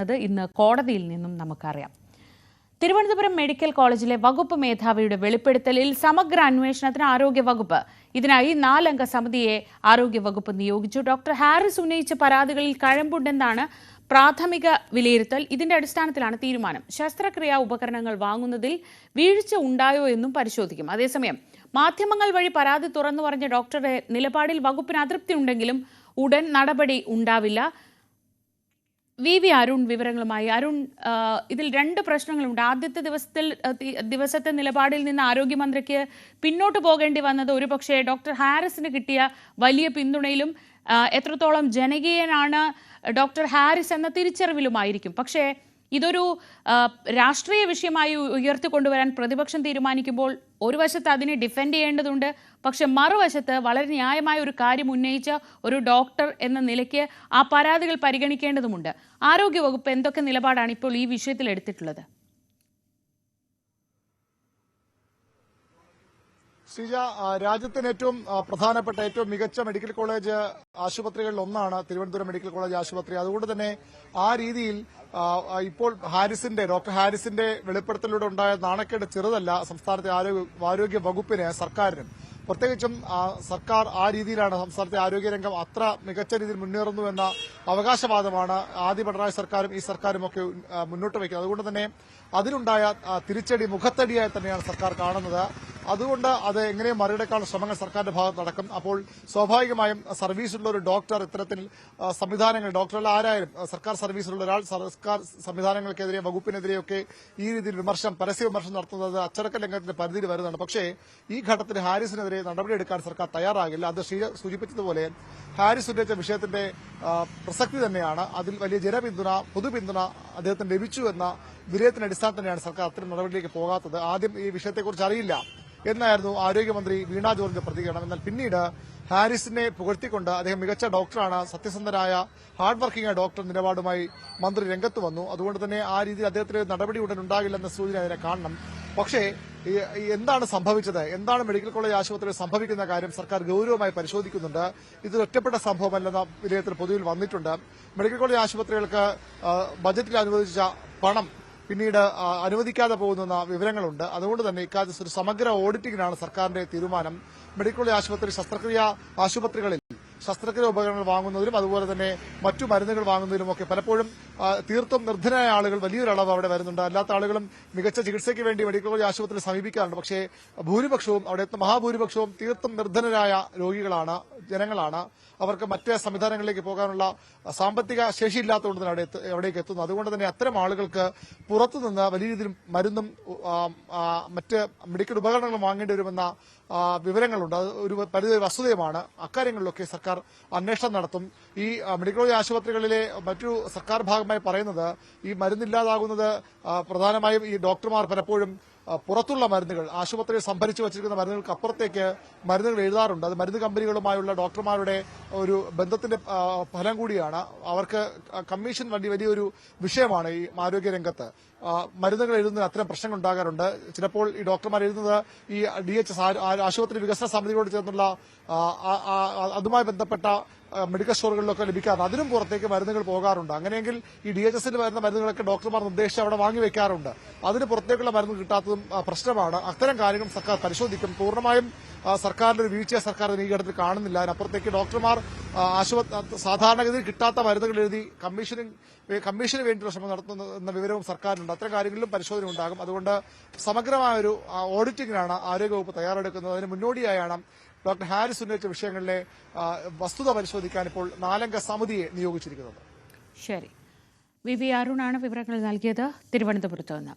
അത് ഇന്ന് കോടതിയിൽ നിന്നും നമുക്കറിയാം. തിരുവനന്തപുരം മെഡിക്കൽ കോളേജിലെ വകുപ്പ് മേധാവിയുടെ വെളിപ്പെടുത്തലിൽ സമഗ്ര അന്വേഷണത്തിന് ആരോഗ്യവകുപ്പ് ഇതിനായി 4 അംഗ സമിതിയെ ആരോഗ്യവകുപ്പ് നിയോഗിച്ചു. ഡോക്ടർ ഹാരിസ് ഉന്നയിച്ച പരാതികളിൽ കഴമ്പുണ്ടെന്നാണ് പ്രാഥമിക വിലയിരുത്തൽ. ഇതിന്റെ അടിസ്ഥാനത്തിലാണ് തീരുമാനം. ശസ്ത്രക്രിയാ ഉപകരണങ്ങൾ വാങ്ങുന്നതിൽ വീഴ്ച ഉണ്ടായോ എന്നും പരിശോധിക്കും. അതേസമയം മാധ്യമങ്ങൾ വഴി പരാതി തുറന്നു പറഞ്ഞ ഡോക്ടറുടെ നിലപാടിൽ വകുപ്പിന് അതൃപ്തി ഉണ്ടെങ്കിലും ഉടൻ നടപടി ഉണ്ടാവില്ല. വി അരുൺ വിവരങ്ങളുമായി. അരുൺ, ഇതിൽ 2 പ്രശ്നങ്ങളുണ്ട്. ആദ്യത്തെ ദിവസത്തെ നിലപാടിൽ നിന്ന് ആരോഗ്യമന്ത്രിക്ക് പിന്നോട്ട് പോകേണ്ടി വന്നത് ഒരുപക്ഷെ ഡോക്ടർ ഹാരിസിന് കിട്ടിയ വലിയ പിന്തുണയിലും എത്രത്തോളം ജനകീയനാണ് ഡോക്ടർ ഹാരിസ് എന്ന തിരിച്ചറിവിലുമായിരിക്കും. പക്ഷേ ഇതൊരു രാഷ്ട്രീയ വിഷയമായി ഉയർത്തിക്കൊണ്ടുവരാൻ പ്രതിപക്ഷം തീരുമാനിക്കുമ്പോൾ ഒരു വശത്ത് അതിനെ ഡിഫെൻഡ് ചെയ്യേണ്ടതുണ്ട്. പക്ഷെ മറുവശത്ത് വളരെ ന്യായമായ ഒരു കാര്യം ഉന്നയിച്ച ഒരു ഡോക്ടർ എന്ന നിലയ്ക്ക് ആ പരാതികൾ പരിഗണിക്കേണ്ടതുമുണ്ട്. ആരോഗ്യവകുപ്പ് എന്തൊക്കെ നിലപാടാണ് ഇപ്പോൾ ഈ വിഷയത്തിൽ എടുത്തിട്ടുള്ളത്? ശ്രീജ, രാജ്യത്തിന് ഏറ്റവും പ്രധാനപ്പെട്ട ഏറ്റവും മികച്ച മെഡിക്കൽ കോളേജ് ആശുപത്രികളിൽ ഒന്നാണ് തിരുവനന്തപുരം മെഡിക്കൽ കോളേജ് ആശുപത്രി. അതുകൊണ്ട് തന്നെ ആ രീതിയിൽ ഇപ്പോൾ ഡോക്ടർ ഹാരിസിന്റെ വെളിപ്പെടുത്തലിലൂടെ ഉണ്ടായ നാണക്കേട് ചെറുതല്ല സംസ്ഥാനത്തെ ആരോഗ്യ വകുപ്പിന്, സർക്കാരിനും. പ്രത്യേകിച്ചും സർക്കാർ ആ രീതിയിലാണ് സംസ്ഥാനത്തെ ആരോഗ്യരംഗം അത്ര മികച്ച രീതിയിൽ മുന്നേറുന്നു എന്ന അവകാശവാദമാണ് ആദ്യ പിണറായി സർക്കാരും ഈ സർക്കാരും ഒക്കെ മുന്നോട്ട് വയ്ക്കുന്നത്. അതുകൊണ്ട് തന്നെ അതിനുണ്ടായ തിരിച്ചടി മുഖത്തടിയായി തന്നെയാണ് സർക്കാർ കാണുന്നത്. അതുകൊണ്ട് അത് എങ്ങനെ മറികടക്കാനുള്ള ശ്രമങ്ങൾ സർക്കാരിന്റെ ഭാഗത്ത് നടക്കും. അപ്പോൾ സ്വാഭാവികമായും സർവീസിലുള്ള ഒരു ഡോക്ടർ ഇത്തരത്തിൽ സംവിധാനങ്ങൾ, ഡോക്ടറുകൾ ആരായാലും സർക്കാർ സർവീസിലുള്ള ഒരാൾ സർക്കാർ സംവിധാനങ്ങൾക്കെതിരെ വകുപ്പിനെതിരെയൊക്കെ ഈ രീതിയിൽ പരസ്യ വിമർശനം നടത്തുന്നത് അച്ചടക്ക ലംഘനത്തിന്റെ പരിധിയിൽ വരുന്നതാണ്. പക്ഷേ ഈ ഘട്ടത്തിൽ ഹാരിസിനെതിരെ നടപടിയെടുക്കാൻ സർക്കാർ തയ്യാറാകില്ല. അത് സൂചിപ്പിച്ചതുപോലെ ഹാരിസ് ഉന്നയിച്ച വിഷയത്തിന്റെ പ്രസക്തി തന്നെയാണ്. അതിൽ വലിയ ജനപിന്തുണ, പൊതുപിന്തുണ അദ്ദേഹത്തിന് ലഭിച്ചു എന്ന വിലയിരുത്തലിന്റെ അടിസ്ഥാനത്തിൽ തന്നെയാണ് സർക്കാർ അത്തരം നടപടിയിലേക്ക് പോകാത്തത്. ആദ്യം ഈ വിഷയത്തെക്കുറിച്ച് അറിയില്ല എന്നായിരുന്നു ആരോഗ്യമന്ത്രി വീണ ജോർജിന്റെ പ്രതികരണം. എന്നാൽ പിന്നീട് ഹാരിസിനെ പുകഴ്ത്തിക്കൊണ്ട് അദ്ദേഹം മികച്ച ഡോക്ടറാണ്, സത്യസന്ധനായ ഹാർഡ് വർക്കിംഗ് ഡോക്ടർ നിലപാടുമായി മന്ത്രി രംഗത്ത് വന്നു. അതുകൊണ്ട് തന്നെ ആ രീതിയിൽ അദ്ദേഹത്തിന് നടപടി ഉടൻ ഉണ്ടാകില്ലെന്ന സൂചന അതിനെ കാണണം. പക്ഷേ എന്താണ് സംഭവിച്ചത്, എന്താണ് മെഡിക്കൽ കോളേജ് ആശുപത്രിയിൽ സംഭവിക്കുന്ന കാര്യം സർക്കാർ ഗൌരവമായി പരിശോധിക്കുന്നുണ്ട്. ഇത് ഒറ്റപ്പെട്ട സംഭവമല്ലെന്ന വിലയിരുത്തൽ പൊതുവിൽ വന്നിട്ടുണ്ട്. മെഡിക്കൽ കോളേജ് ആശുപത്രികൾക്ക് ബജറ്റിൽ അനുവദിച്ച പണം പിന്നീട് അനുവദിക്കാതെ പോകുന്ന വിവരങ്ങളുണ്ട്. അതുകൊണ്ട് തന്നെ ഇക്കാര്യത്തിൽ ഒരു സമഗ്ര ഓഡിറ്റിംഗിനാണ് സർക്കാരിന്റെ തീരുമാനം. മെഡിക്കൽ കോളേജ് ആശുപത്രി ശസ്ത്രക്രിയാ ആശുപത്രികളിൽ ശസ്ത്രക്രിയ ഉപകരണങ്ങൾ വാങ്ങുന്നതിലും അതുപോലെ തന്നെ മറ്റു മരുന്നുകൾ വാങ്ങുന്നതിലുമൊക്കെ പലപ്പോഴും തീർത്തും നിർധനരായ ആളുകൾ വലിയൊരു അളവ് അവിടെ വരുന്നുണ്ട്. അല്ലാത്ത ആളുകളും മികച്ച ചികിത്സയ്ക്ക് വേണ്ടി മെഡിക്കൽ കോളേജ് ആശുപത്രിയിൽ സമീപിക്കാറുണ്ട്. പക്ഷേ ഭൂരിപക്ഷവും അവിടുത്തെ മഹാഭൂരിപക്ഷവും തീർത്തും നിർധനരായ രോഗികളാണ്, ജനങ്ങളാണ്. അവർക്ക് മറ്റ് സംവിധാനങ്ങളിലേക്ക് പോകാനുള്ള സാമ്പത്തിക ശേഷിയില്ലാത്തതുകൊണ്ട് തന്നെ അവിടേക്ക് എത്തുന്നു. അതുകൊണ്ട് തന്നെ അത്തരം ആളുകൾക്ക് പുറത്തുനിന്ന് വലിയ രീതിയിൽ മരുന്നും മറ്റ് മെഡിക്കൽ ഉപകരണങ്ങളും വാങ്ങേണ്ടി വരുമെന്ന വിവരങ്ങളുണ്ട്. അത് ഒരു പരിധി വസ്തുതയുമാണ്. അക്കാര്യങ്ങളിലൊക്കെ സർക്കാർ അന്വേഷണം നടത്തും. ഈ മെഡിക്കൽ കോളേജ് ആശുപത്രികളിലെ മറ്റു സർക്കാർ ഭാഗമായി പറയുന്നത് ഈ മരുന്നില്ലാതാകുന്നത് പ്രധാനമായും ഈ ഡോക്ടർമാർ പലപ്പോഴും പുറത്തുള്ള മരുന്നുകൾ, ആശുപത്രിയിൽ സംഭരിച്ചു വച്ചിരിക്കുന്ന മരുന്നുകൾക്ക് അപ്പുറത്തേക്ക് മരുന്നുകൾ എഴുതാറുണ്ട്. അത് മരുന്ന് കമ്പനികളുമായുള്ള ഡോക്ടർമാരുടെ ഒരു ബന്ധത്തിന്റെ ഫലം കൂടിയാണ്. അവർക്ക് കമ്മീഷൻ വലിയൊരു വിഷയമാണ് ഈ ആരോഗ്യരംഗത്ത്. മരുന്നുകൾ എഴുതുന്നതിന് അത്തരം പ്രശ്നങ്ങൾ ഉണ്ടാകാറുണ്ട്. ചിലപ്പോൾ ഈ ഡോക്ടർമാർ എഴുതുന്നത് ഈ DHS ആശുപത്രി വികസന സമിതിയോട് ചേർന്നുള്ള അതുമായി ബന്ധപ്പെട്ട മെഡിക്കൽ സ്റ്റോറുകളിലൊക്കെ ലഭിക്കാറുണ്ട്. അതിനും പുറത്തേക്ക് മരുന്നുകൾ പോകാറുണ്ട്. അങ്ങനെയെങ്കിൽ ഈ DHSൽ വരുന്ന മരുന്നുകളൊക്കെ ഡോക്ടർമാർ നിർദ്ദേശിച്ച് അവിടെ വാങ്ങിവെക്കാറുണ്ട്. അതിന് പുറത്തേക്കുള്ള മരുന്ന് കിട്ടാത്തതും പ്രശ്നമാണ്. അത്തരം കാര്യങ്ങൾ സർക്കാർ പരിശോധിക്കും. പൂർണ്ണമായും സർക്കാരിന്റെ ഒരു വീഴ്ച സർക്കാർ ഈ ഘട്ടത്തിൽ കാണുന്നില്ല. അതിനപ്പുറത്തേക്ക് ഡോക്ടർമാർ സാധാരണഗതിയിൽ കിട്ടാത്ത മരുന്നുകൾ എഴുതി കമ്മീഷന് വേണ്ടിയുള്ള ശ്രമം നടത്തുന്ന വിവരവും സർക്കാരിനുണ്ട്. അത്തരം കാര്യങ്ങളിലും പരിശോധന ഉണ്ടാകും. അതുകൊണ്ട് സമഗ്രമായ ഒരു ഓഡിറ്റിംഗിനാണ് ആരോഗ്യവകുപ്പ് തയ്യാറെടുക്കുന്നത്. അതിന് മുന്നോടിയായാണ് ഡോക്ടർ ഹാരിസ് ഉന്നയിച്ച വിഷയങ്ങളിലെ വസ്തുത പരിശോധിക്കാൻ ഇപ്പോൾ 4 അംഗ സമിതിയെ നിയോഗിച്ചിരിക്കുന്നത്. ശരി, വി അരുണാണ് വിവരങ്ങൾ നൽകിയത് തിരുവനന്തപുരത്ത് നിന്ന്.